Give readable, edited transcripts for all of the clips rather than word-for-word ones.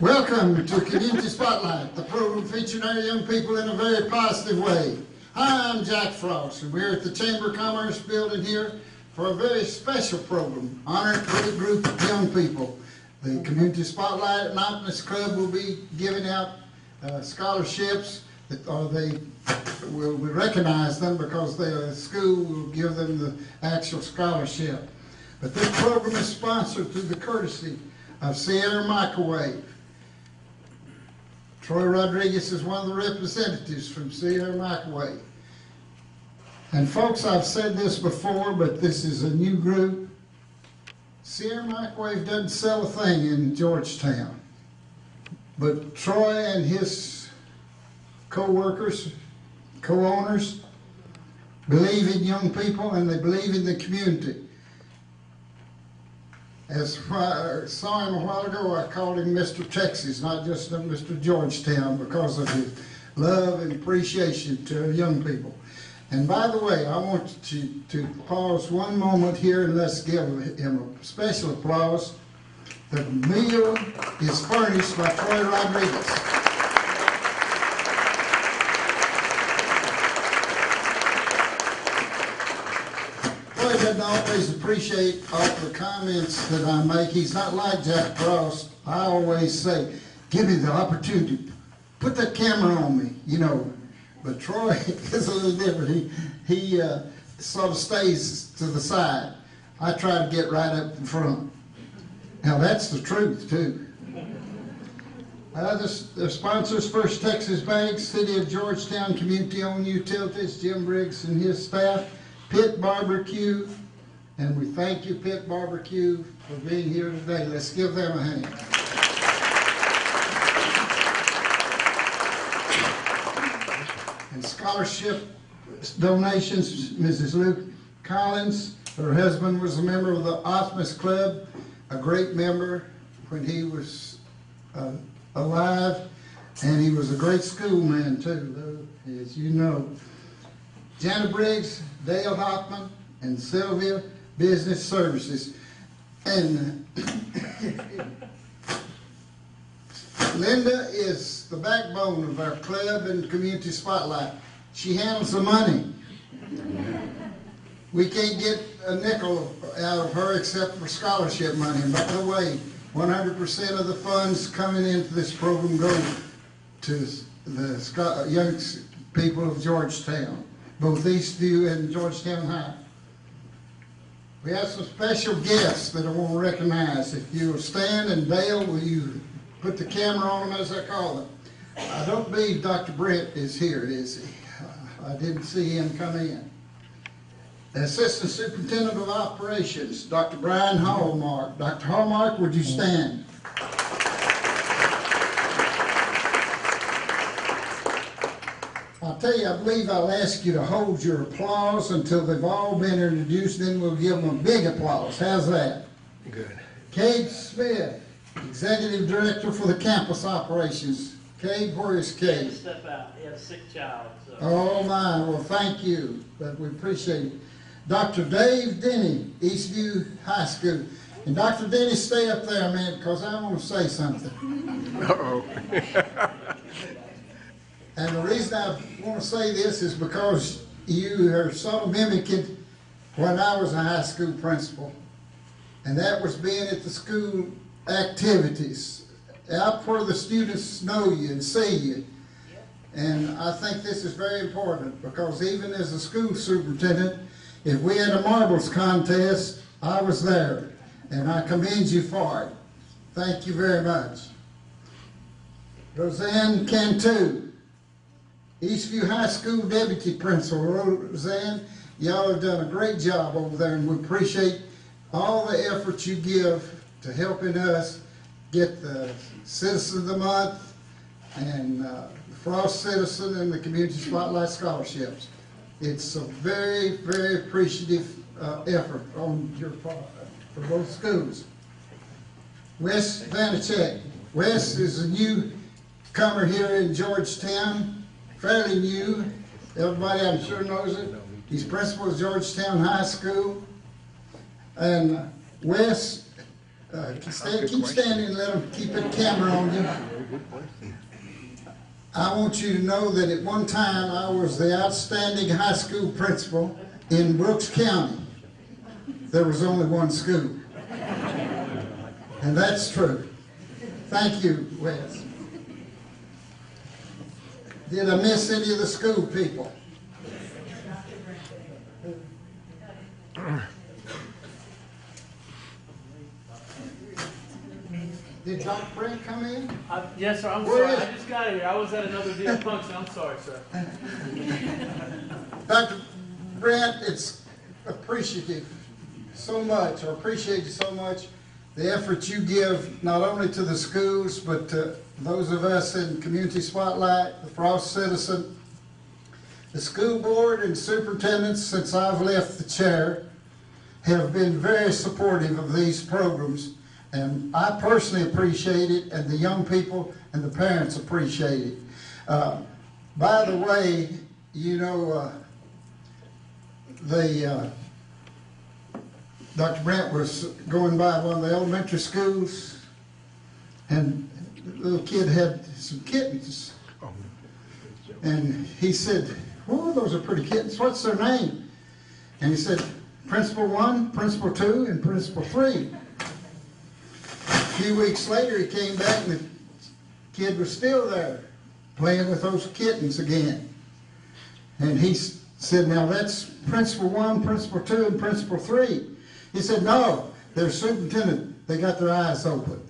Welcome to Community Spotlight, the program featuring our young people in a very positive way. Hi, I'm Jack Frost, and we're at the Chamber of Commerce building here for a very special program, honoring a great group of young people. The Community Spotlight and Optimist Club will be giving out scholarships, we recognize them because the school will give them the actual scholarship. But this program is sponsored through the courtesy of Sierra Microwave. Troy Rodriguez is one of the representatives from Sierra Microwave. And folks, I've said this before, but this is a new group. Sierra Microwave doesn't sell a thing in Georgetown. But Troy and his co-workers, co-owners, believe in young people and they believe in the community. As I saw him a while ago, I called him Mr. Texas, not just Mr. Georgetown, because of his love and appreciation to young people. And by the way, I want you to pause one moment here and let's give him a special applause. The meal is furnished by Troy Rodriguez. Troy doesn't always appreciate all the comments that I make. He's not like Jack Frost. I always say, give me the opportunity. Put that camera on me, you know. But Troy is a little different. He sort of stays to the side. I try to get right up in front. Now that's the truth too. The sponsors, First Texas Bank, City of Georgetown Community-Owned Utilities, Jim Briggs and his staff, Pitt Barbecue, and we thank you, Pitt Barbecue, for being here today. Let's give them a hand. And scholarship donations, Mrs. Luke Collins, her husband was a member of the Optimist Club, a great member when he was alive, and he was a great schoolman too, as you know. Jana Briggs, Dale Hoffman, and Sylvia Business Services. And Linda is the backbone of our club and Community Spotlight. She handles the money. We can't get a nickel out of her except for scholarship money. And by the way, 100% of the funds coming into this program go to the young people of Georgetown, both Eastview and Georgetown High. We have some special guests that I want to recognize. If you'll stand, and Dale, will you put the camera on them as I call them? I don't believe Dr. Brent is here, is he? I didn't see him come in. The Assistant Superintendent of Operations, Dr. Brian Hallmark. Dr. Hallmark, would you stand? I'll tell you, I believe I'll ask you to hold your applause until they've all been introduced, then we'll give them a big applause. How's that? Good. Cade Smith, Executive Director for the Campus Operations. Cade, where is Cade? Step out. He has a sick child. So. Oh my, well thank you, but we appreciate it. Dr. Dave Denny, Eastview High School. And Dr. Denny, stay up there a minute because I want to say something. Uh-oh. And the reason I want to say this is because you are sort of mimicking when I was a high school principal. And that was being at the school activities, out where the students know you and see you. And I think this is very important because even as a school superintendent, if we had a marbles contest, I was there. And I commend you for it. Thank you very much. Roseanne Cantu, Eastview High School Deputy Principal. Roseanne, y'all have done a great job over there, and we appreciate all the effort you give to helping us get the Citizen of the Month and the Frost Citizen and the Community Spotlight Scholarships. It's a very, very appreciative effort on your part for both schools. Wes Vanacek. Wes is a newcomer here in Georgetown. Fairly new. Everybody I'm sure knows it. He's principal of Georgetown High School. And Wes Keep standing and let them keep the camera on you. I want you to know that at one time I was the outstanding high school principal in Brooks County. There was only one school. And that's true. Thank you, Wes. Did I miss any of the school people? Did Dr. Brent come in? Yes, sir. I'm Where sorry. is- I just got here. I was at another deal function. I'm sorry, sir. Dr. Brent, it's appreciative so much, or appreciate you so much, the effort you give not only to the schools, but to those of us in Community Spotlight, the Frost Citizen, the school board and superintendents, since I've left the chair, have been very supportive of these programs. And I personally appreciate it, and the young people and the parents appreciate it. By the way, you know, Dr. Brent was going by one of the elementary schools, and the little kid had some kittens. And he said, "Oh, those are pretty kittens. What's their name?" And he said, "Principal 1, Principal 2, and Principal 3. A few weeks later, he came back, and the kid was still there, playing with those kittens again. And he said, "Now that's Principal 1, Principal 2, and Principal 3. He said, "No, they're superintendent. They got their eyes open."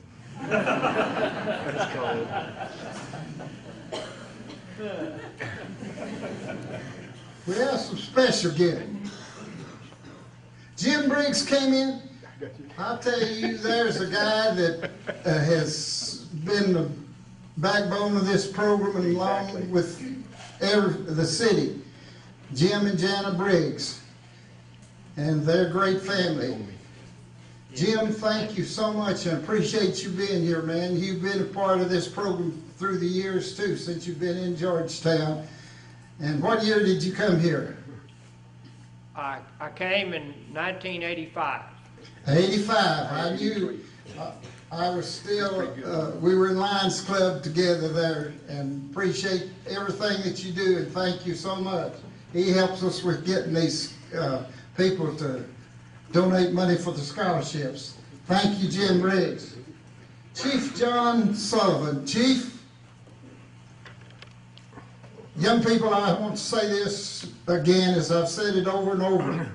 We have some special gifts. Jim Briggs came in. I'll tell you, there's a guy that has been the backbone of this program, and along with the city, Jim and Jana Briggs, and their great family. Jim, thank you so much. I appreciate you being here, man. You've been a part of this program through the years, too, since you've been in Georgetown. And what year did you come here? I came in 1985. 85. I knew I was still, we were in Lions Club together there, and appreciate everything that you do, and thank you so much. He helps us with getting these people to donate money for the scholarships. Thank you, Jim Riggs. Chief John Sullivan. Chief, young people, I want to say this again, as I've said it over and over.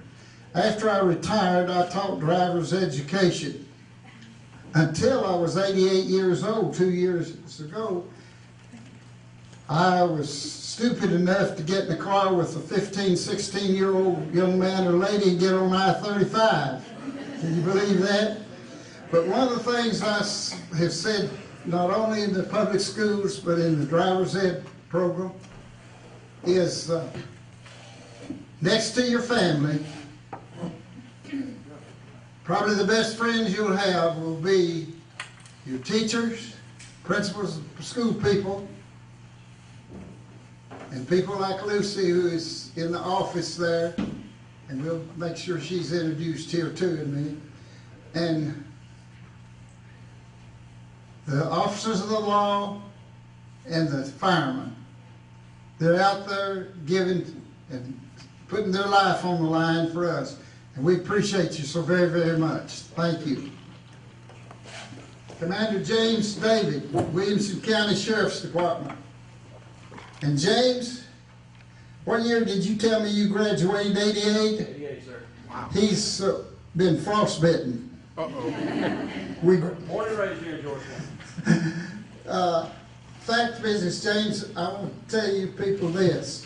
After I retired, I taught driver's education until I was 88 years old, 2 years ago. I was stupid enough to get in a car with a 15, 16-year-old young man or lady and get on I-35. Can you believe that? But one of the things I have said, not only in the public schools, but in the driver's ed program, is next to your family, probably the best friends you'll have will be your teachers, principals, school people, and people like Lucy, who is in the office there, and we'll make sure she's introduced here too in a minute, and the officers of the law and the firemen. They're out there giving and putting their life on the line for us. And we appreciate you so very, very much. Thank you. Commander James David, Williamson County Sheriff's Department. And James, what year did you tell me you graduated? 88? 88, sir. Wow. He's been frostbitten. Born and raised here in Georgetown. Fact business, James, I want to tell you people this.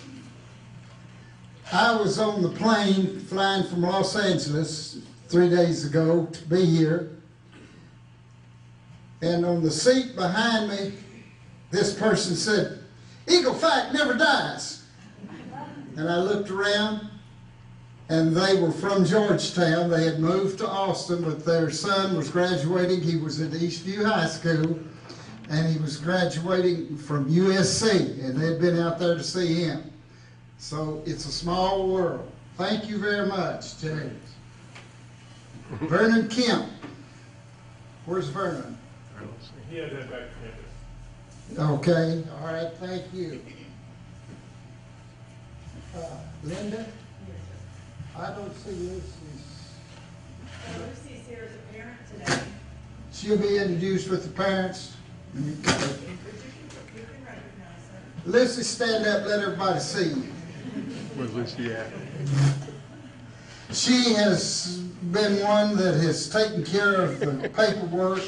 I was on the plane flying from Los Angeles 3 days ago to be here. And on the seat behind me, this person said, "Eagle fact never dies." And I looked around, and they were from Georgetown. They had moved to Austin, but their son was graduating. He was at Eastview High School, and he was graduating from USC, and they had been out there to see him. So it's a small world. Thank you very much, James. Vernon Kemp. Where's Vernon? He had that back to campus. Okay, all right, thank you. Linda? I don't see Lucy's. Lucy's here as a parent today. She'll be introduced with the parents. You can recognize her. Lucy, stand up, let everybody see you. Where's Lucy at? She has been one that has taken care of the paperwork,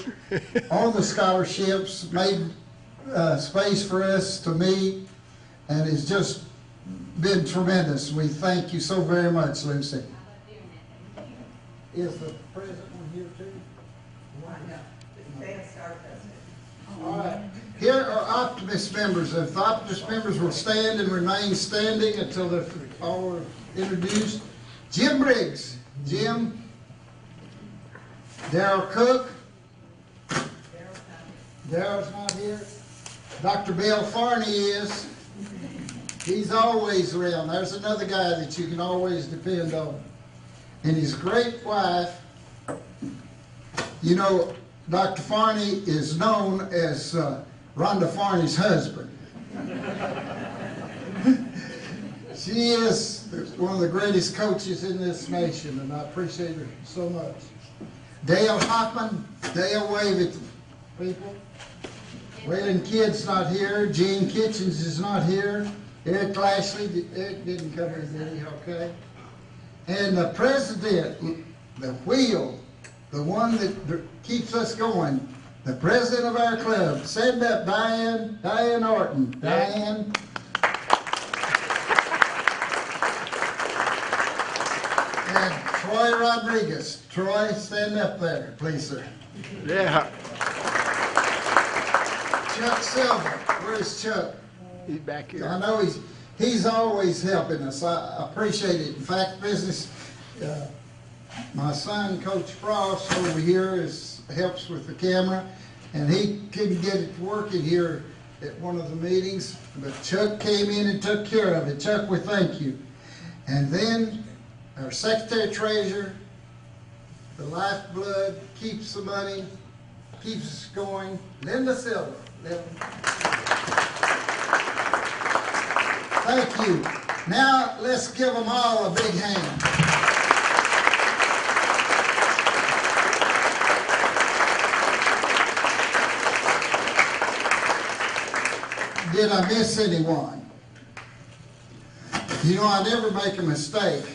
all the scholarships, made space for us to meet, and it's just been tremendous. We thank you so very much, Lucy. Is the president one here too? No, they have Star President. All right. Here are Optimist members. If the Optimist members will stand and remain standing until they're all introduced. Jim Briggs. Jim. Darrell Cook. Darrell's not here. Dr. Bill Farney is. He's always around. There's another guy that you can always depend on. And his great wife, you know, Dr. Farney is known as Rhonda Farney's husband. She is one of the greatest coaches in this nation, and I appreciate her so much. Dale Hoffman. Dale, wave at the people. Waylon Kidd's not here. Gene Kitchens is not here. Eric Lashley, Eric didn't come here, did he? Okay. And the president, the wheel, the one that keeps us going, the president of our club, stand up, Diane Orton. Diane. And Troy Rodriguez. Troy, stand up there, please, sir. Yeah. Chuck Silver. Where's Chuck? He's back here. I know he's always helping us. I appreciate it. In fact, business, my son, Coach Frost, over here helps with the camera, and he couldn't get it working here at one of the meetings, but Chuck came in and took care of it. Chuck, we thank you. And then our secretary treasurer, the lifeblood, keeps the money, keeps us going, Linda Silver. Thank you. Now, let's give them all a big hand. Did I miss anyone? You know, I never make a mistake.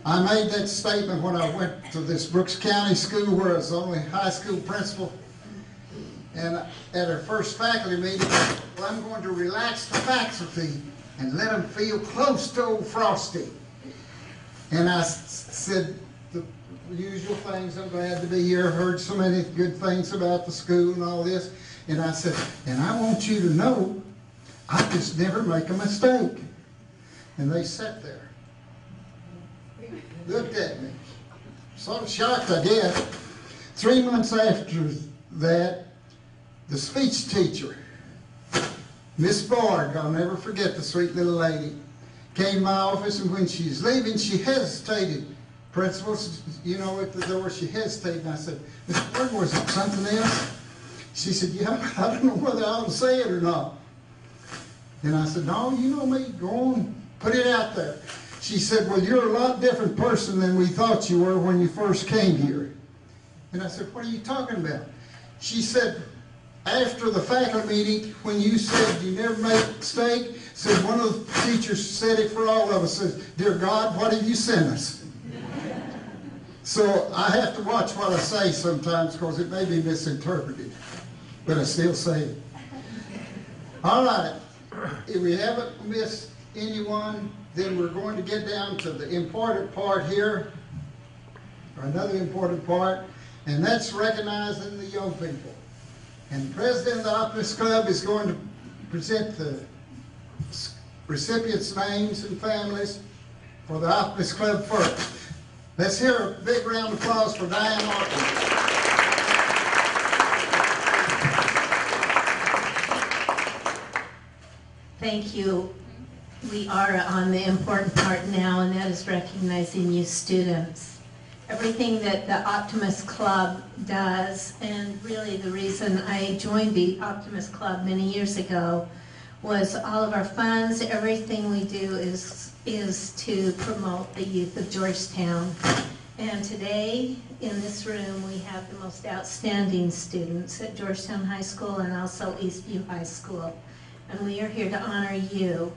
I made that statement when I went to this Brooks County school where I was the only high school principal. And at our first faculty meeting, well, I'm going to relax the faculty and let them feel close to old Frosty. And I said the usual things, I'm glad to be here, heard so many good things about the school and all this. And I said, and I want you to know, I just never make a mistake. And they sat there, looked at me, sort of shocked, I guess. 3 months after that, the speech teacher, Miss Borg, I'll never forget the sweet little lady, came to my office, and when she was leaving, she hesitated. Principals, you know, at the door, she hesitated, and I said, Miss Borg, was it something else? She said, yeah, I don't know whether I ought to say it or not. And I said, no, you know me, go on, put it out there. She said, well, you're a lot different person than we thought you were when you first came here. And I said, what are you talking about? She said, after the faculty meeting, when you said you never make a mistake, said one of the teachers said it for all of us, says, dear God, what have you sent us? So I have to watch what I say sometimes because it may be misinterpreted, but I still say it. All right, if we haven't missed anyone, then we're going to get down to the important part here, or another important part, and that's recognizing the young people. And the president of the Optimist Club is going to present the recipients' names and families for the Optimist Club first. Let's hear a big round of applause for Diane Orton. Thank you. We are on the important part now, and that is recognizing you students. everything that the Optimist Club does, and really the reason I joined the Optimist Club many years ago was all of our funds, everything we do is to promote the youth of Georgetown. And today, in this room, we have the most outstanding students at Georgetown High School and also Eastview High School. And we are here to honor you.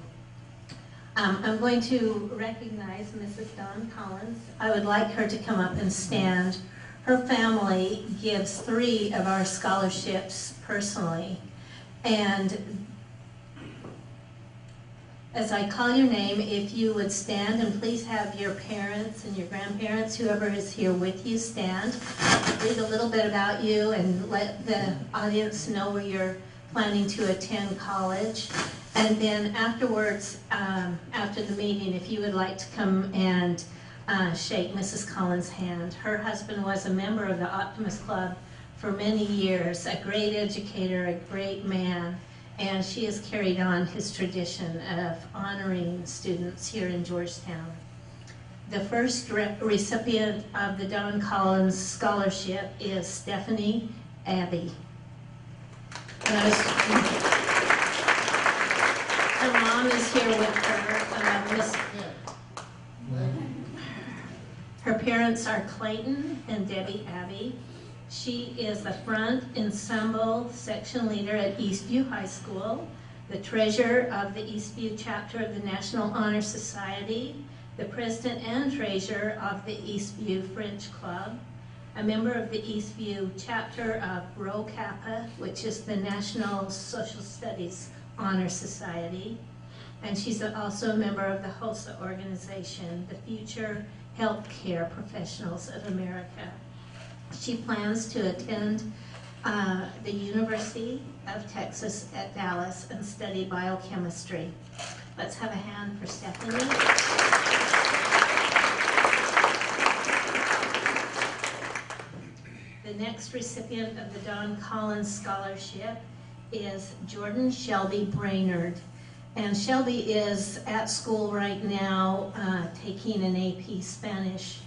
I'm going to recognize Mrs. Dawn Collins. I would like her to come up and stand. Her family gives 3 of our scholarships personally. And as I call your name, if you would stand, and please have your parents and your grandparents, whoever is here with you, stand. Read a little bit about you and let the audience know where you're planning to attend college. And then afterwards, after the meeting, if you would like to come and shake Mrs. Collins' hand. Her husband was a member of the Optimist Club for many years, a great educator, a great man. And she has carried on his tradition of honoring students here in Georgetown. The first recipient of the Don Collins Scholarship is Stephanie Abbey. Her mom is here with her. Her parents are Clayton and Debbie Abbey. She is the front ensemble section leader at Eastview High School, the treasurer of the Eastview chapter of the National Honor Society, the president and treasurer of the Eastview French Club, a member of the Eastview chapter of Rho Kappa, which is the National Social Studies Honor Society, and she's also a member of the HOSA organization, the Future Healthcare Professionals of America. She plans to attend the University of Texas at Dallas and study biochemistry. Let's have a hand for Stephanie. The next recipient of the Don Collins Scholarship is Jordan Shelby Brainerd. And Shelby is at school right now taking an AP Spanish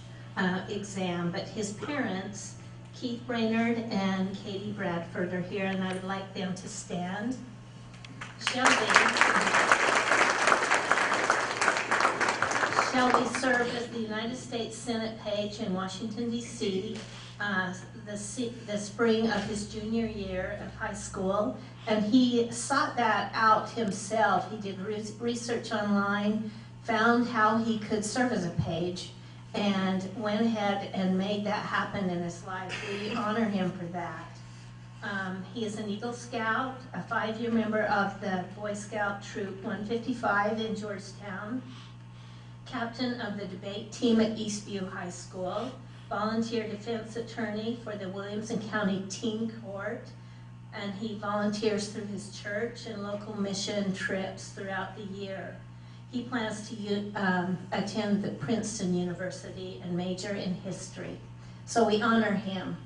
exam, but his parents, Keith Brainerd and Katie Bradford, are here, and I would like them to stand. Shelby served as the United States Senate page in Washington, D.C. The spring of his junior year of high school, and he sought that out himself. He did research online, found how he could serve as a page, and went ahead and made that happen in his life. We honor him for that. He is an Eagle Scout, a 5-year member of the Boy Scout Troop 155 in Georgetown, captain of the debate team at Eastview High School, volunteer defense attorney for the Williamson County Teen Court, and he volunteers through his church and local mission trips throughout the year. He plans to attend the Princeton University and major in history. So we honor him.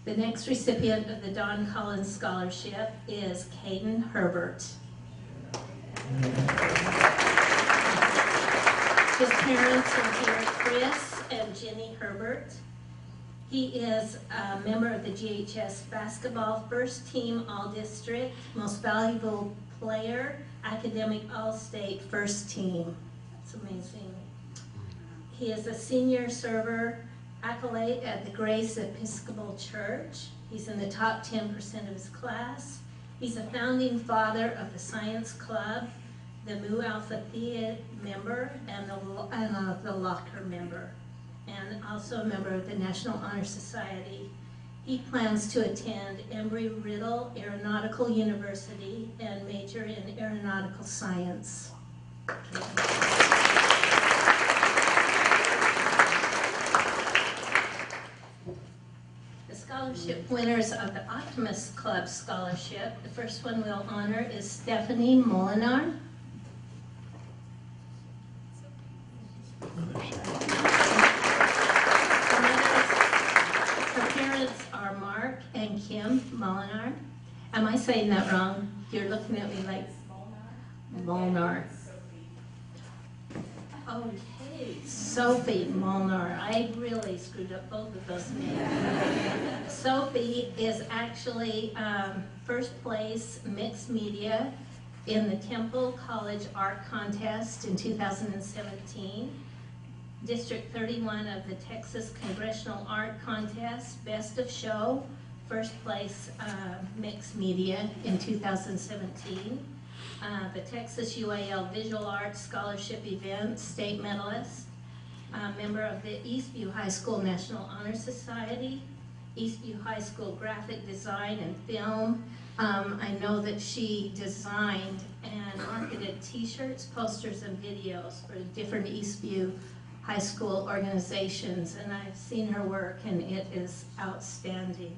The next recipient of the Don Collins Scholarship is Caden Herbert. His parents are here, Chris and Jenny Herbert. He is a member of the GHS basketball first team all-district, most valuable player, academic all-state first team. That's amazing. He is a senior server accolade at the Grace Episcopal Church. He's in the top 10% of his class. He's a founding father of the Science Club, the Mu Alpha Theta member, and the Locker member, and also a member of the National Honor Society. He plans to attend Embry-Riddle Aeronautical University and major in aeronautical science. The scholarship winners of the Optimist Club Scholarship, the first one we'll honor is Stephanie Molinar. Her parents are Mark and Kim Molinar. Am I saying that wrong? You're looking at me like, Molnar. Okay, Sophie Molnar. I really screwed up both of those names. Sophie is actually first place mixed media in the Temple College Art Contest in 2017. District 31 of the Texas Congressional Art Contest, Best of Show, first place mixed media in 2017. The Texas UAL Visual Arts Scholarship Event, state medalist, member of the Eastview High School National Honor Society, Eastview High School Graphic Design and Film. I know that she designed and marketed t-shirts, posters, and videos for different Eastview High School organizations, and I've seen her work and it is outstanding.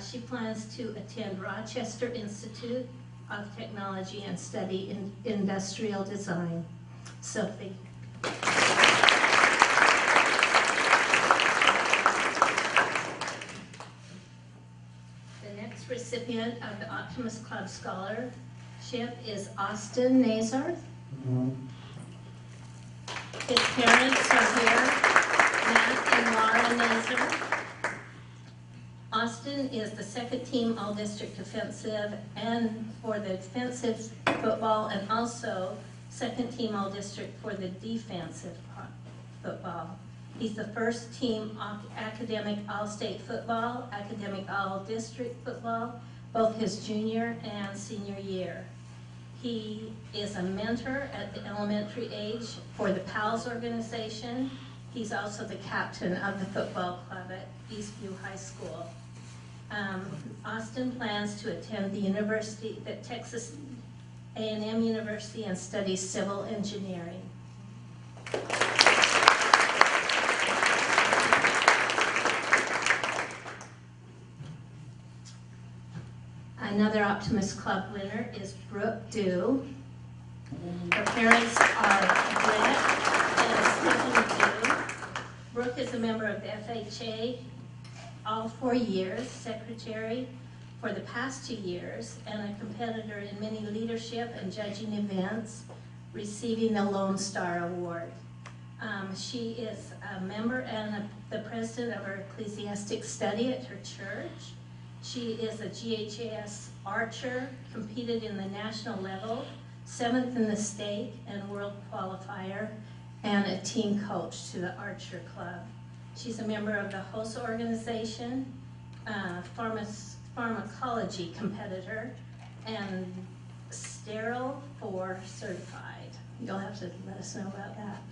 She plans to attend Rochester Institute of Technology and study in industrial design. Sophie. The next recipient of the Optimist Club Scholarship is Austin Nazar. His parents are here, Matt and Laura Nazar. Austin is the second team All-District Defensive and for the defensive football, and also second team All-District for the defensive football. He's the first team academic All-State football, academic All-District football, both his junior and senior year. He is a mentor at the elementary age for the PALS organization. He's also the captain of the football club at Eastview High School. Austin plans to attend the Texas A&M University and study civil engineering. Another Optimist Club winner is Brooke Dew. Her parents are Brett and Stephen Dew. Brooke is a member of the FHA all 4 years, secretary for the past 2 years, and a competitor in many leadership and judging events, receiving the Lone Star Award. She is a member and the president of her ecclesiastic study at her church. She is a GHS archer, competed in the national level, 7th in the state and world qualifier, and a team coach to the Archer Club. She's a member of the HOSA organization, pharmacology competitor, and Sterile 4 certified. You'll have to let us know about that.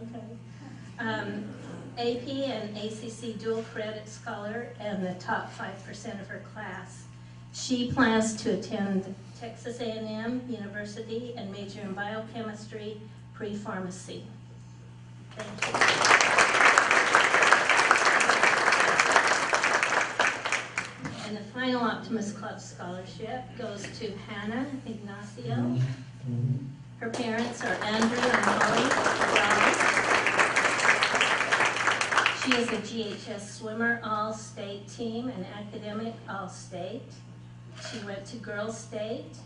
Okay. AP and ACC dual credit scholar and the top 5% of her class. She plans to attend Texas A&M University and major in biochemistry, pre-pharmacy. Thank you. And the final Optimist Club scholarship goes to Hannah Ignacio. Her parents are Andrew and Molly Rose. She is a GHS swimmer all-state team and academic all-state. She went to Girls State,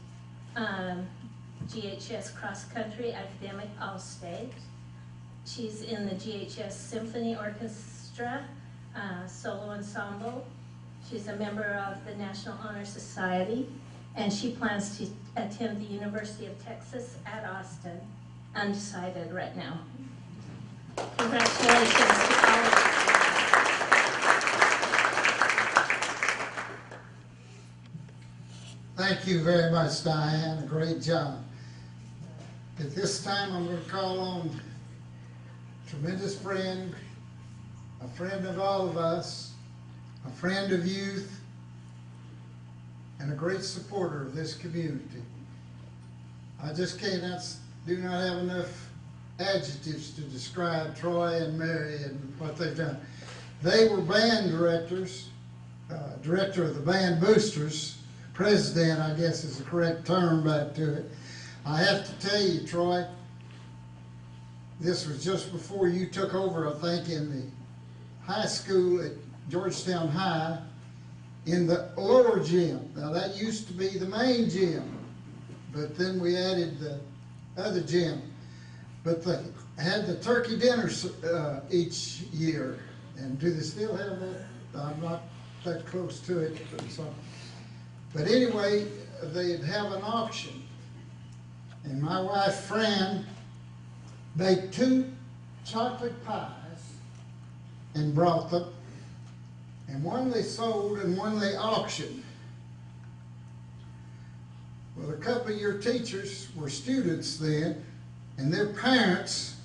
GHS cross-country academic all-state. She's in the GHS Symphony Orchestra, solo ensemble. She's a member of the National Honor Society, and she plans to attend the University of Texas at Austin. Undecided right now. Congratulations to all of you. Thank you very much, Diane. A great job. At this time, I'm going to call on a tremendous friend, a friend of all of us, a friend of youth, and a great supporter of this community. I just do not have enough adjectives to describe Troy and Mary and what they've done. They were band directors, director of the Band Boosters, president, I guess is the correct term back to it. I have to tell you, Troy, this was just before you took over, I think, in the high school at Georgetown High, in the lower gym. Now that used to be the main gym. but then we added the other gym. But they had the turkey dinners each year. And do they still have that? I'm not that close to it. But anyway, they'd have an auction. And my wife, Fran, baked 2 chocolate pies and brought them. And one they sold and one they auctioned. Well, a couple of your teachers were students then, and their parents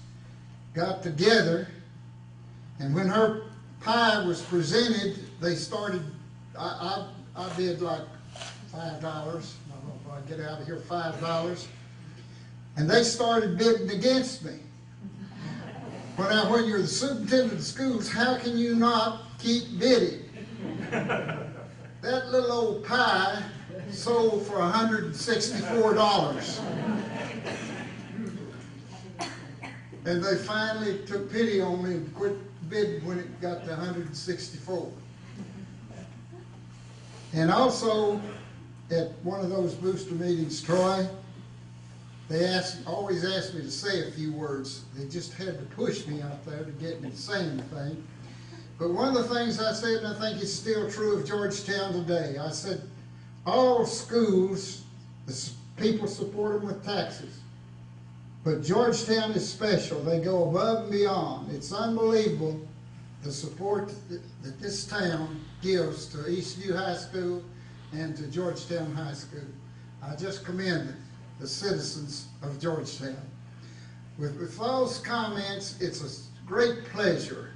got together, and when her pie was presented, they started, I bid like $5. I don't know if I get out of here $5. And they started bidding against me. Well, now, when you're the superintendent of schools, how can you not keep bidding? That little old pie sold for $164. And they finally took pity on me and quit bidding when it got to $164. And also, at one of those booster meetings, Troy, they always asked me to say a few words. They just had to push me out there to get me to say anything. But one of the things I said, and I think it's still true of Georgetown today, I said, all schools, the people support them with taxes. But Georgetown is special. They go above and beyond. It's unbelievable the support that this town gives to Eastview High School and to Georgetown High School. I just commend the citizens of Georgetown. With those comments, it's a great pleasure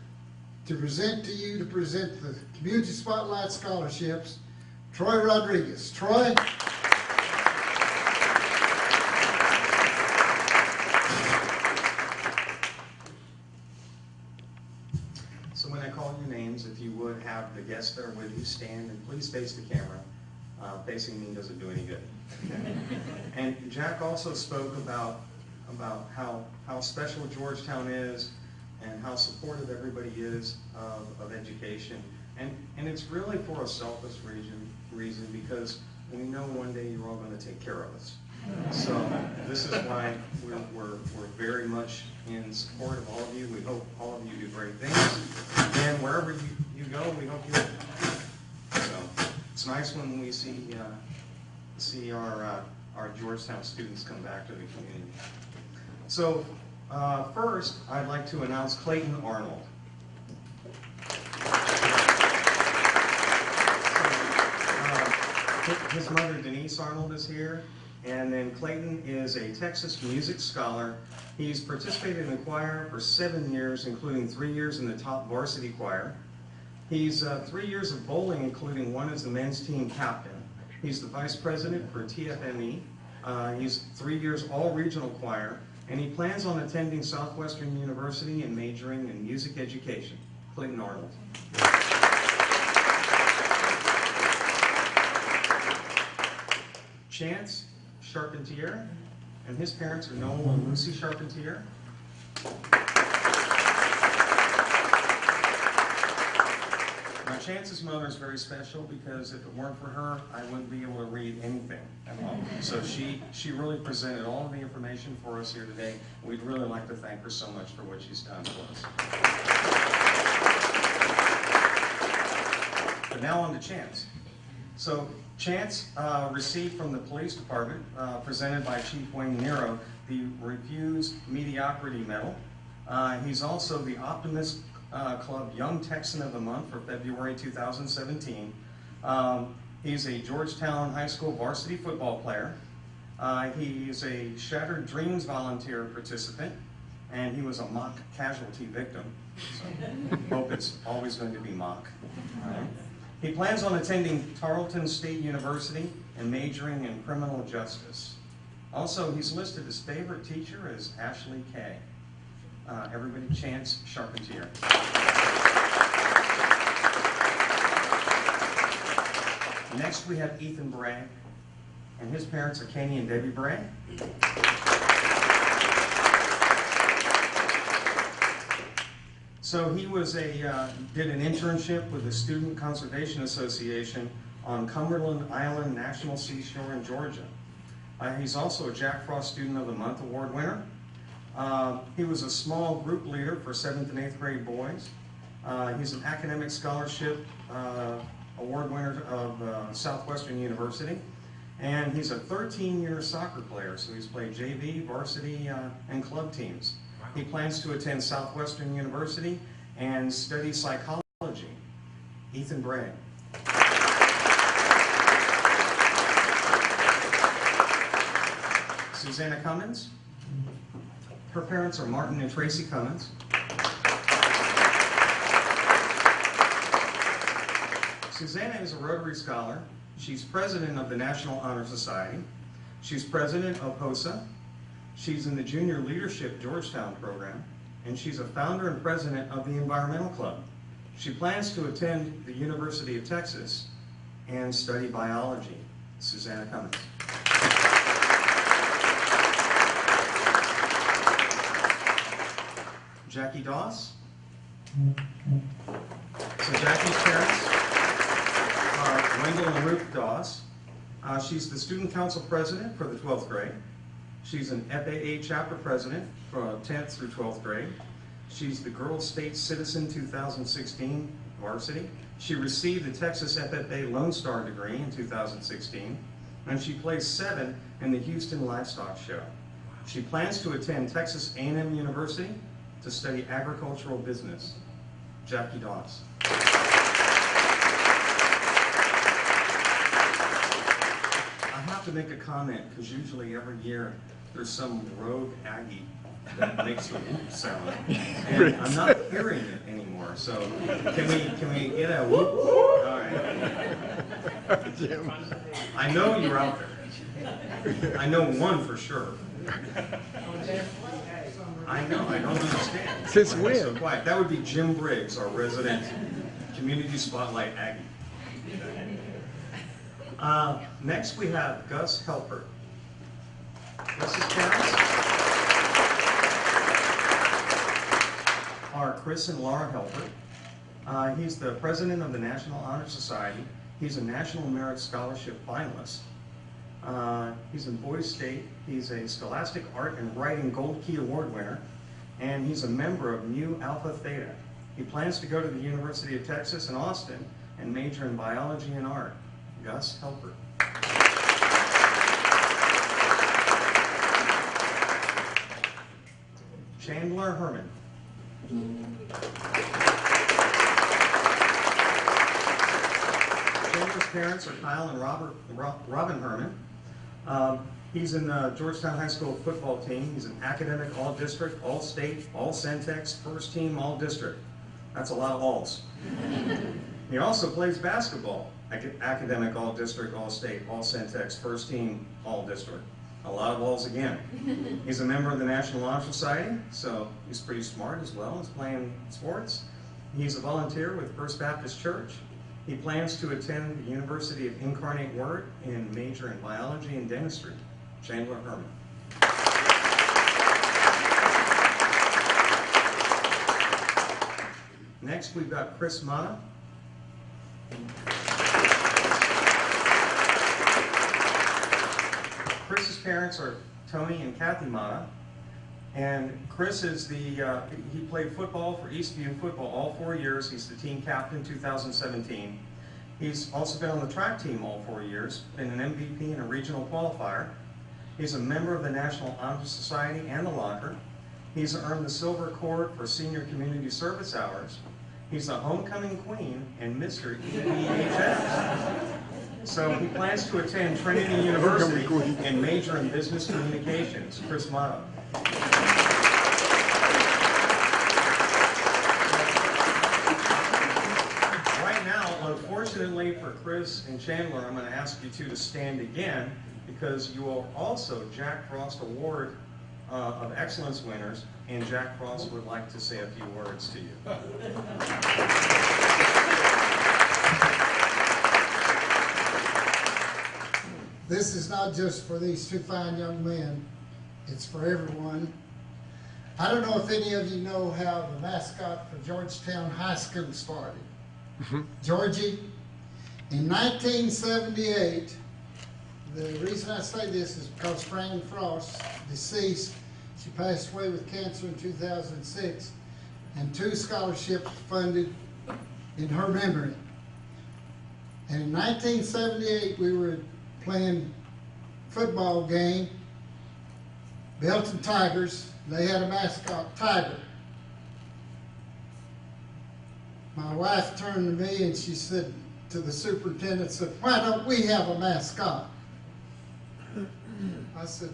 to present the Community Spotlight Scholarships, Troy Rodriguez. Troy. So when I call your names, if you would have the guests that are with you stand and please face the camera. Facing me doesn't do any good. And Jack also spoke about how special Georgetown is and how supportive everybody is of education. And it's really for a selfless reason because we know one day you're all going to take care of us. So this is why we're very much in support of all of you. We hope all of you do great things. And wherever you go, we hope you. So it's nice when we see our Georgetown students come back to the community. So first, I'd like to announce Clayton Arnold. His mother, Denise Arnold, is here. And then Clayton is a Texas music scholar. He's participated in the choir for 7 years, including 3 years in the top varsity choir. He's 3 years of bowling, including 1 as the men's team captain. He's the vice president for TFME. He's 3 years all-regional choir, and he plans on attending Southwestern University and majoring in music education. Clayton Arnold. Chance Charpentier, and his parents are Noel and Lucy Charpentier. Now, Chance's mother is very special because if it weren't for her, I wouldn't be able to read anything at all. So she really presented all of the information for us here today. We'd really like to thank her so much for what she's done for us. But now on to Chance. So Chance received from the police department, presented by Chief Wayne Nero, the Refused Mediocrity Medal. He's also the Optimist Club Young Texan of the Month for February 2017. He's a Georgetown High School varsity football player. He's a Shattered Dreams volunteer participant, and he was a mock casualty victim. So hope it's always going to be mock. All right. He plans on attending Tarleton State University and majoring in criminal justice. Also, he's listed his favorite teacher as Ashley Kay. Everybody, Chance Charpentier. Next, we have Ethan Bragg, and his parents are Kenny and Debbie Bragg. So he was did an internship with the Student Conservation Association on Cumberland Island National Seashore in Georgia. He's also a Jack Frost Student of the Month Award winner. He was a small group leader for 7th and 8th grade boys. He's an academic scholarship award winner of Southwestern University. And he's a 13-year soccer player, so he's played JV, varsity, and club teams. He plans to attend Southwestern University and study psychology. Ethan Bragg. Susanna Cummins. Her parents are Martin and Tracy Cummins. Susanna is a Rotary Scholar. She's president of the National Honor Society. She's president of HOSA. She's in the Junior Leadership Georgetown program. And she's a founder and president of the Environmental Club. She plans to attend the University of Texas and study biology. Susanna Cummins. Jackie Doss. So Jackie's parents are Wendell and Ruth Doss. She's the student council president for the 12th grade. She's an FAA chapter president for 10th through 12th grade. She's the Girls State Citizen 2016 varsity. She received the Texas FFA Lone Star degree in 2016, and she placed 7 in the Houston Livestock Show. She plans to attend Texas A&M University to study agricultural business. Jackie Doss. I have to make a comment because usually every year there's some rogue Aggie that makes the whoop sound, and I'm not hearing it anymore. So can we get a whoop? All right. Jim. I know you're out there. I know one for sure. I know. I don't understand. Since Why am I so when? quiet? That would be Jim Briggs, our resident Community Spotlight Aggie. Next we have Gus Helper. Gus's parents are Chris and Laura Helper. He's the president of the National Honor Society. He's a National Merit Scholarship finalist. He's in Boise State. He's a Scholastic Art and Writing Gold Key Award winner, and he's a member of Mu Alpha Theta. He plans to go to the University of Texas in Austin and major in biology and art. Gus Helper. Chandler Herman. Chandler's parents are Kyle and Robin Herman. He's in the Georgetown High School football team. He's an academic all-district, all-state, all-Centex, first team, all-district. That's a lot of alls. He also plays basketball, academic all-district, all-state, all-Centex, first team, all-district. A lot of alls again. He's a member of the National Honor Society, so he's pretty smart as well as playing sports. He's a volunteer with First Baptist Church. He plans to attend the University of Incarnate Word and major in biology and dentistry. Chandler Herman. Next, we've got Chris Mata. Chris's parents are Tony and Kathy Mata. And Chris is he played football for Eastview football all 4 years. He's the team captain 2017. He's also been on the track team all 4 years, been an MVP and a regional qualifier. He's a member of the National Honor Society and the Locker. He's earned the Silver Cord for Senior Community Service Hours. He's a homecoming queen and Mr. EDHS. So he plans to attend Trinity University and major in business communications. Chris Mata. Right now, unfortunately for Chris and Chandler, I'm going to ask you two to stand again because you are also Jack Frost Award of Excellence winners, and Jack Frost would like to say a few words to you. This is not just for these two fine young men, it's for everyone. I don't know if any of you know how the mascot for Georgetown High School started. Georgie, in 1978, The reason I say this is because Fran Frost, deceased, she passed away with cancer in 2006, and 2 scholarships funded in her memory. And in 1978, we were playing football game, Belton Tigers. They had a mascot, Tiger. My wife turned to me and she said to the superintendent, said, "Why don't we have a mascot?" I said,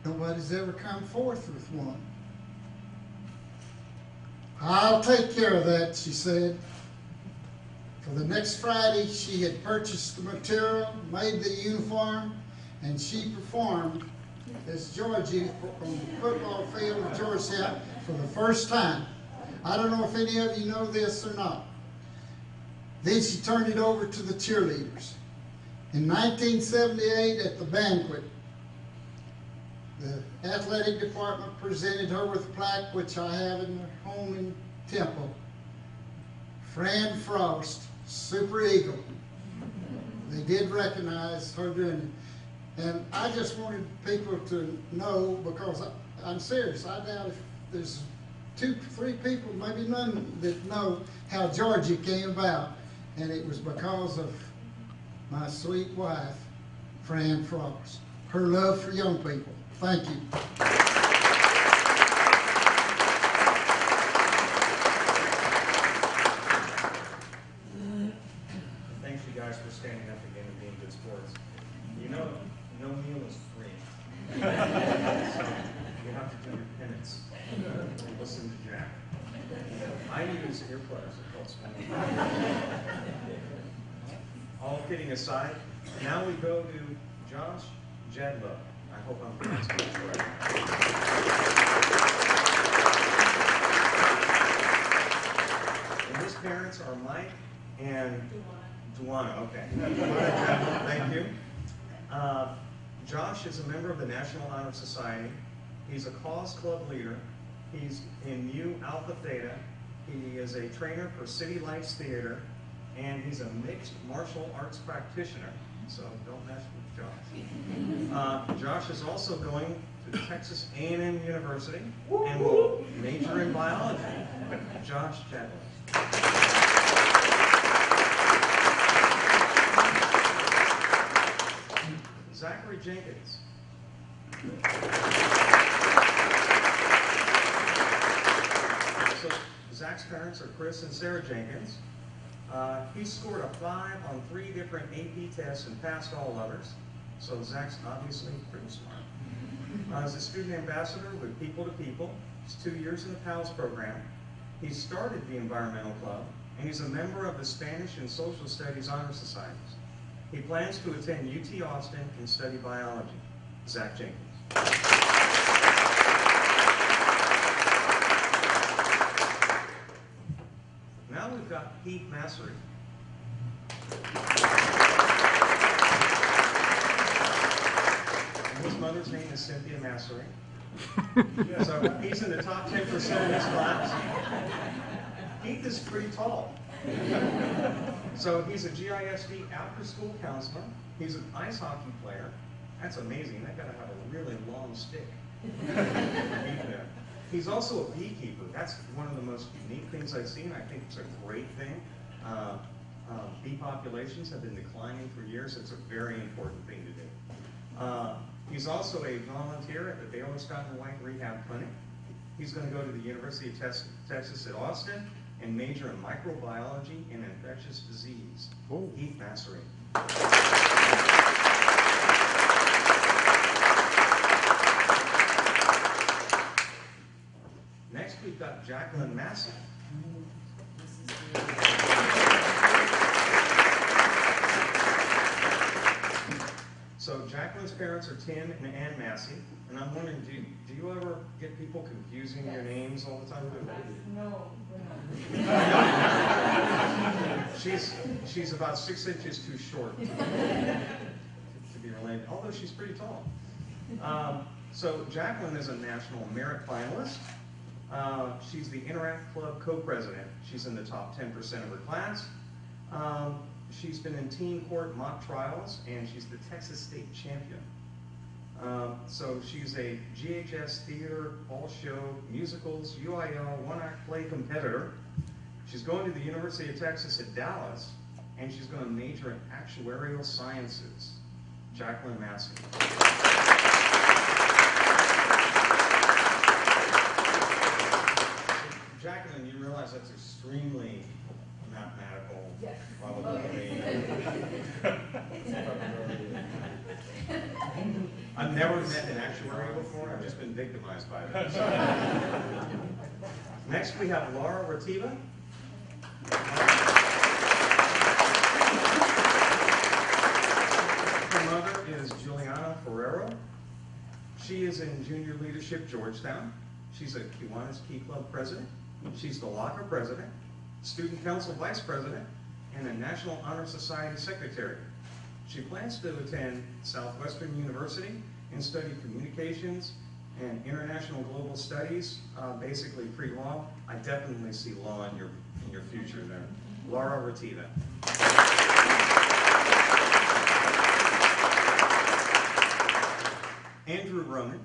"Nobody's ever come forth with one." "I'll take care of that," she said. For the next Friday, she had purchased the material, made the uniform, and she performed as Georgie on the football field of Georgetown for the first time. I don't know if any of you know this or not. Then she turned it over to the cheerleaders. In 1978, at the banquet, the athletic department presented her with a plaque, which I have in the home in Temple. Fran Frost, Super Eagle. They did recognize her doing it. And I just wanted people to know, because I'm serious, I doubt if there's 2, 3 people, maybe none, that know how Georgia came about. And it was because of my sweet wife, Fran Frost. Her love for young people. Thank you. Thanks you guys for standing up again and being good sports. You know, no meal is free. So you have to do your penance and listen to Jack. I use earplugs, it helps me. All kidding aside, now we go to Josh Jedlow. I hope I'm pronouncing this right. And his parents are Mike and Duana. Okay. Thank you. Josh is a member of the National Honor Society. He's a cause club leader. He's in Mu Alpha Theta. He is a trainer for City Lights Theater, and he's a mixed martial arts practitioner. So don't mess with Josh. Josh is also going to Texas A&M University and will major in biology. Josh Chadwick. Zachary Jenkins. So Zach's parents are Chris and Sarah Jenkins. He scored a 5 on 3 different AP tests and passed all others. So Zach's obviously pretty smart. As a student ambassador with People to People, he's 2 years in the PALS program. He started the Environmental Club, and he's a member of the Spanish and Social Studies Honor Societies. He plans to attend UT Austin and study biology. Zach Jenkins. Now we've got Heath Massery. And his mother's name is Cynthia Massery. So he's in the top 10% of his class. Heath is pretty tall. So he's a GISD after-school counselor. He's an ice hockey player. That's amazing. They've got to have a really long stick. He's also a beekeeper. That's one of the most unique things I've seen. I think it's a great thing. Bee populations have been declining for years. It's a very important thing to do. He's also a volunteer at the Baylor Scott and White Rehab Clinic. He's going to go to the University of Texas at Austin and major in microbiology and infectious disease. Oh. Heath Massery. Next, we've got Jacqueline Massey. So Jacqueline's parents are Tim and Ann Massey, and I'm wondering, do you ever get people confusing your names all the time? No. She's about 6 inches too short to be related, although she's pretty tall. So Jacqueline is a National Merit finalist. She's the Interact Club co-president. She's in the top 10% of her class. She's been in teen court mock trials, and she's the Texas State champion. So she's a GHS theater, all show, musicals, UIL, one-act play competitor. She's going to the University of Texas at Dallas, and she's going to major in actuarial sciences. Jacqueline Massey. Jacqueline, you realize that's extremely mathematical. Yes. Probably. I've never met an actuary before. I've just been victimized by that. So. Next, we have Laura Rativa. Her mother is Juliana Ferrero. She is in junior leadership Georgetown. She's a Kiwanis Key Club president. She's the Locker president, student council vice president, and a National Honor Society secretary. She plans to attend Southwestern University and study communications and international global studies, basically pre-law. I definitely see law in your future there. Laura Rativa. Andrew Roman.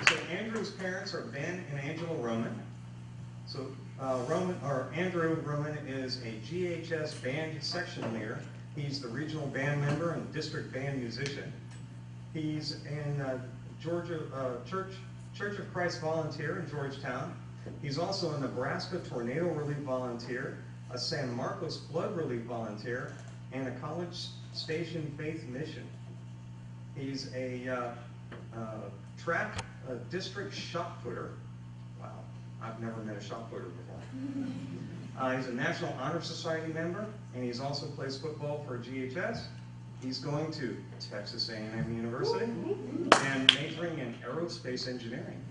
So Andrew's parents are Ben and Angela Roman. So Andrew Roman is a GHS band section leader. He's the regional band member and district band musician. He's in Church of Christ volunteer in Georgetown. He's also a Nebraska Tornado Relief volunteer, a San Marcos Flood Relief volunteer, and a College Station Faith Mission. He's a track district shot putter. Wow, I've never met a shot putter before. He's a National Honor Society member, and he's also plays football for GHS. He's going to Texas A&M University and majoring in aerospace engineering.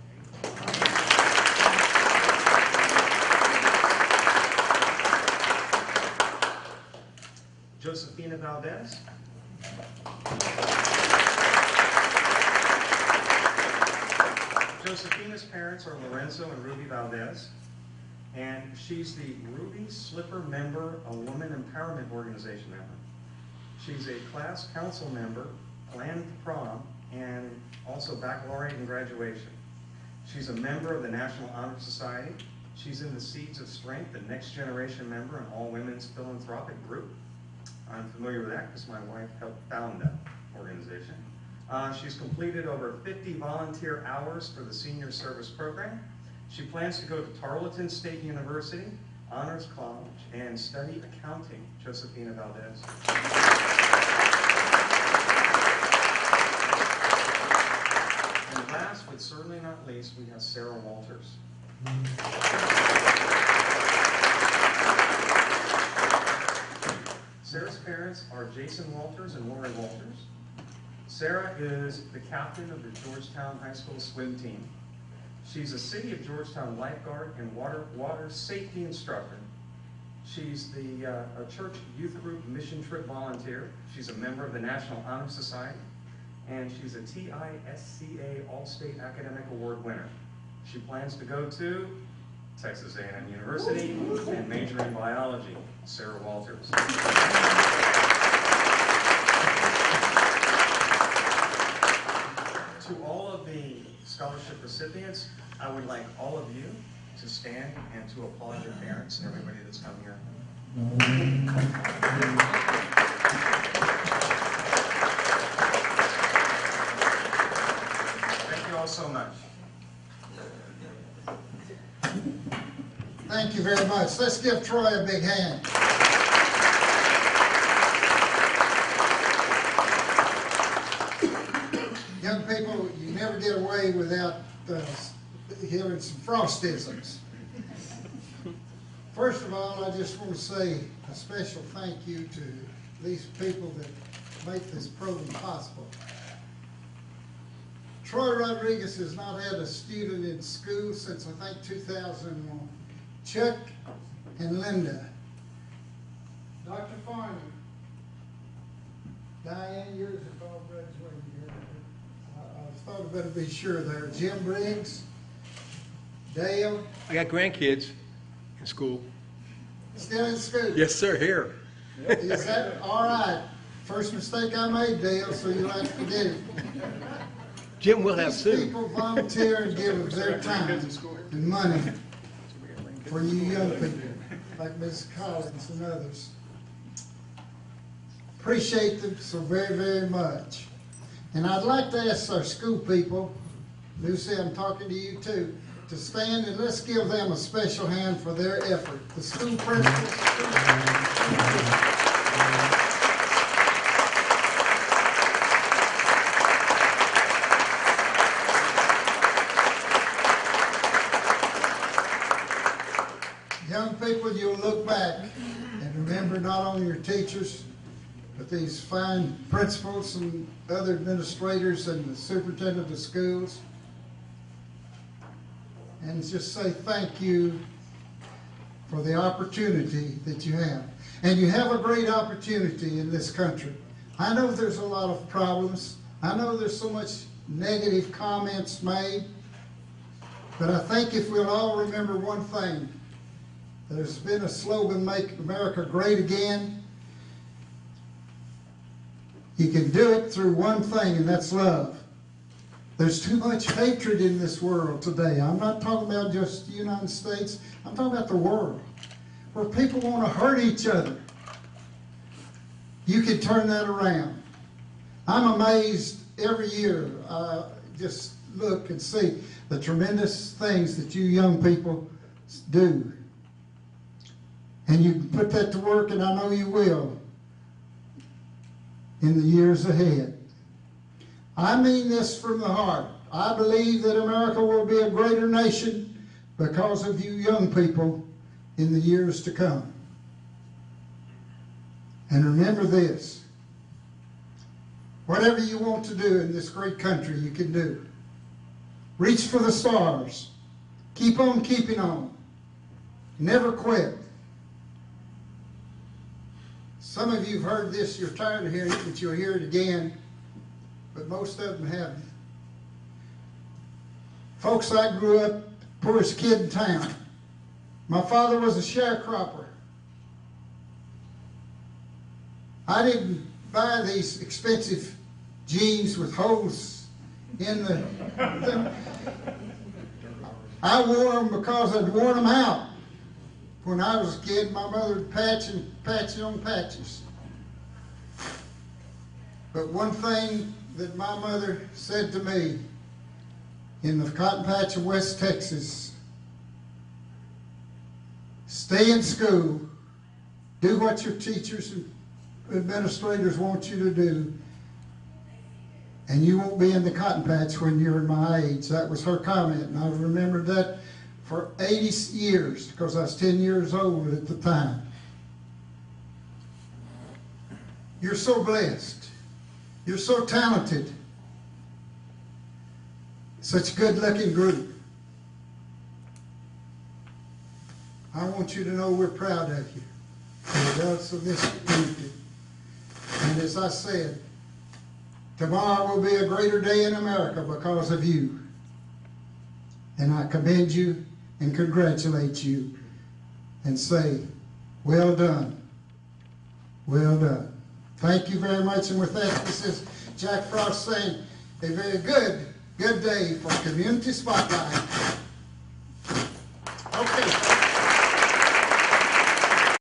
Josefina Valdez. Josefina's parents are Lorenzo and Ruby Valdez, and she's the Ruby Slipper member, a woman empowerment organization member. She's a class council member, planned prom, and also baccalaureate and graduation. She's a member of the National Honor Society. She's in the Seeds of Strength, the next generation member in all women's philanthropic group. I'm familiar with that because my wife helped found that organization. She's completed over 50 volunteer hours for the senior service program. She plans to go to Tarleton State University, Honors College, and study accounting. Josefina Valdez. And last, but certainly not least, we have Sarah Walters. Sarah's parents are Jason Walters and Lori Walters. Sarah is the captain of the Georgetown High School swim team. She's a City of Georgetown lifeguard and water safety instructor. She's a church youth group mission trip volunteer. She's a member of the National Honor Society, and she's a TISCA All-State Academic Award winner. She plans to go to Texas A&M University and major in biology. Sarah Walters. To all of the scholarship recipients, I would like all of you to stand and to applaud your parents and everybody that's come here. Thank you all so much. Thank you very much. Let's give Troy a big hand. Young people, you never get away without hearing some Frostisms. First of all, I just want to say a special thank you to these people that make this program possible. Troy Rodriguez has not had a student in school since I think 2001. Chuck and Linda. Dr. Farney. Diane, yours have all graduated here. I thought I better be sure there. Jim Briggs, Dale, I got grandkids in school. still in school? Yes, sir, here. Is that all right? First mistake I made, Dale, so you'll have to forget it. Jim will have These soon. people volunteer and give of their time and money for you young people, like Ms. Collins and others. Appreciate them so very, very much. And I'd like to ask our school people, Lucy, I'm talking to you too, to stand and let's give them a special hand for their effort. The school principals. Young people, you'll look back and remember not only your teachers, but these fine principals and other administrators and the superintendent of schools. And just say thank you for the opportunity that you have. And you have a great opportunity in this country. I know there's a lot of problems. I know there's so much negative comments made. But I think if we'll all remember one thing, there's been a slogan, "Make America Great Again." You can do it through one thing, and that's love. There's too much hatred in this world today. I'm not talking about just the United States. I'm talking about the world, where people want to hurt each other. You can turn that around. I'm amazed every year. I just look and see the tremendous things that you young people do. And you can put that to work, and I know you will, in the years ahead. I mean this from the heart. I believe that America will be a greater nation because of you young people in the years to come. And remember this, whatever you want to do in this great country, you can do. Reach for the stars. Keep on keeping on. Never quit. Some of you have heard this, you're tired of hearing it, but you'll hear it again. But most of them haven't. Folks, I grew up poorest kid in town. My father was a sharecropper. I didn't buy these expensive jeans with holes in them. I wore them because I'd worn them out. When I was a kid, my mother would patch on patches. But one thing that my mother said to me in the cotton patch of West Texas, stay in school, do what your teachers and administrators want you to do, and you won't be in the cotton patch when you're my age. That was her comment, and I've remembered that for 80 years because I was 10 years old at the time. You're so blessed. You're so talented. Such a good-looking group. I want you to know we're proud of you. The adults of this community. And as I said, tomorrow will be a greater day in America because of you. And I commend you and congratulate you and say, well done. Well done. Thank you very much. And with that, this is Jack Frost saying a very good day for Community Spotlight. Okay.